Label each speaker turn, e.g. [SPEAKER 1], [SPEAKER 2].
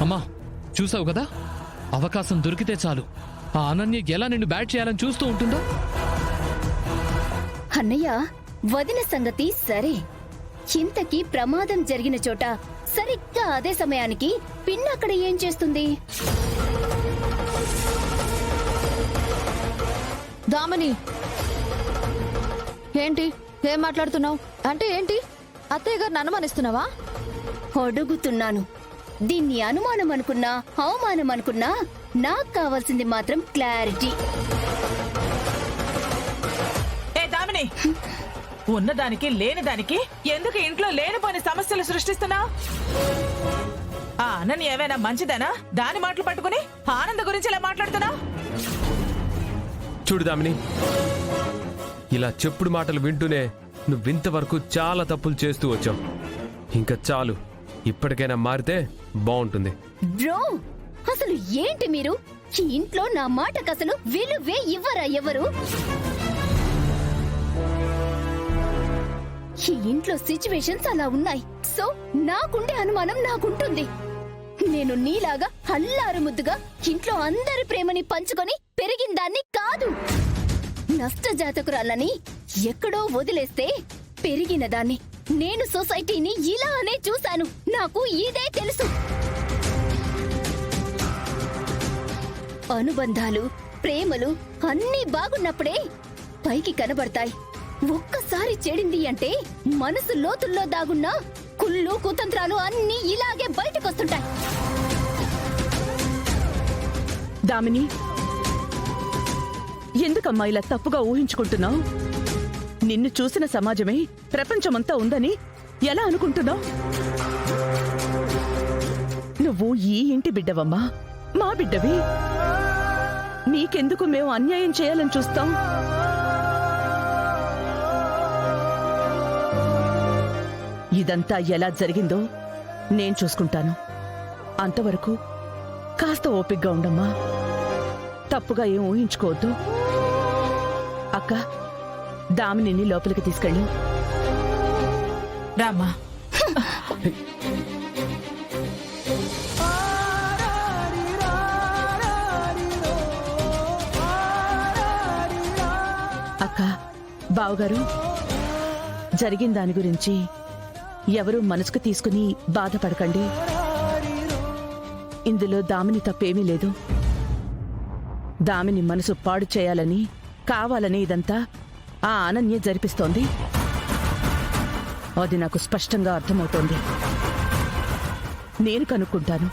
[SPEAKER 1] అమ్మా చూసావు కదా, అవకాశం దొరికితే చాలు ఆ అనన్య ఎలా నిన్ను బ్యాట్ చేయాలని చూస్తూ ఉంటుందో.
[SPEAKER 2] అన్నయ్య, వదిన సంగతి సరే, ఇంతకీ ప్రమాదం జరిగిన చోట సరిగ్గా అదే సమయానికి పిన్న అక్కడ ఏం చేస్తుంది?
[SPEAKER 3] దామని, ఏంటి ఏం మాట్లాడుతున్నావు? అంటే ఏంటి, అత్తయ్య గారిని అనుమానిస్తున్నావా?
[SPEAKER 2] అడుగుతున్నాను. దీన్ని అనుమానం అనుకున్నా అవమానం అనుకున్నా నాకు కావాల్సింది మాత్రం క్లారిటీ.
[SPEAKER 4] ఏ దామిని, ఉన్నదానికి లేనిదానికి ఎందుకు ఇంట్లో లేనిపోని సమస్యలు సృష్టిస్తున్నావు? ఆ అనన్య ఏమైనా మంచిదేనా? దాని మాటలు పట్టుకుని ఆనంద గురించి ఇలా మాట్లాడుతున్నావు?
[SPEAKER 5] చూడు దామిని, ఇలా చెప్పుడు మాటలు వింటూనే నువ్వింతవరకు చాలా తప్పులు చేస్తూ వచ్చావు. ఇంకా చాలు, ఇప్పటికైనా మారితే బాగుంటుంది.
[SPEAKER 2] బ్రో, అసలు ఏంటి మీరు? ఈ ఇంట్లో నా మాటకు అసలు విలువే ఇవ్వరా ఎవరు? ఈ ఇంట్లో సిచ్యువేషన్స్ అలా ఉన్నాయి. సో నాకుండే అనుమానం నాకుంటుంది. నేను నీలాగా అల్లారు ముద్దుగా ఇంట్లో అందరి ప్రేమని పంచుకొని పెరిగిందాన్ని కాదు. నష్టజాతకురాలని ఎక్కడో వదిలేస్తే పెరిగిన దాన్ని. నేను సొసైటీని ఇలానే చూశాను. నాకు ఇదే తెలుసు. అనుబంధాలు, ప్రేమలు అన్నీ బాగున్నప్పుడే పైకి కనబడతాయి. ఒక్కసారి చెడింది అంటే మనసు లోతుల్లో దాగున్న కుళ్ళు కుతంత్రాలు అన్నీ ఇలాగే బయటకొస్తుంటాయి.
[SPEAKER 4] దామిని, ఎందుకమ్మా ఇలా తప్పుగా ఊహించుకుంటున్నావు? నిన్ను చూసిన సమాజమే ప్రపంచమంతా ఉందని ఎలా అనుకుంటున్నావు? నువ్వు ఈ ఇంటి బిడ్డవమ్మా, మా బిడ్డవి. నీకెందుకు మేము అన్యాయం చేయాలని చూస్తాం? ఇదంతా ఎలా జరిగిందో నేను చూసుకుంటాను. అంతవరకు కాస్త ఓపిగ్గా ఉండమ్మా. తప్పుగా ఏం ఊహించుకోవద్దు. అక్క, దామిని లోపలికి తీసుకెళ్ళు. రామ్మా. అక్క, బావగారు, జరిగిన దాని గురించి ఎవరూ మనసుకు తీసుకుని బాధపడకండి. ఇందులో దామిని తప్పేమీ లేదు. దామిని మనసు పాడు చేయాలని కావాలని ఇదంతా ఆ అనన్య జరిపిస్తోంది. అది నాకు స్పష్టంగా అర్థమవుతోంది. నేను కనుక్కుంటాను.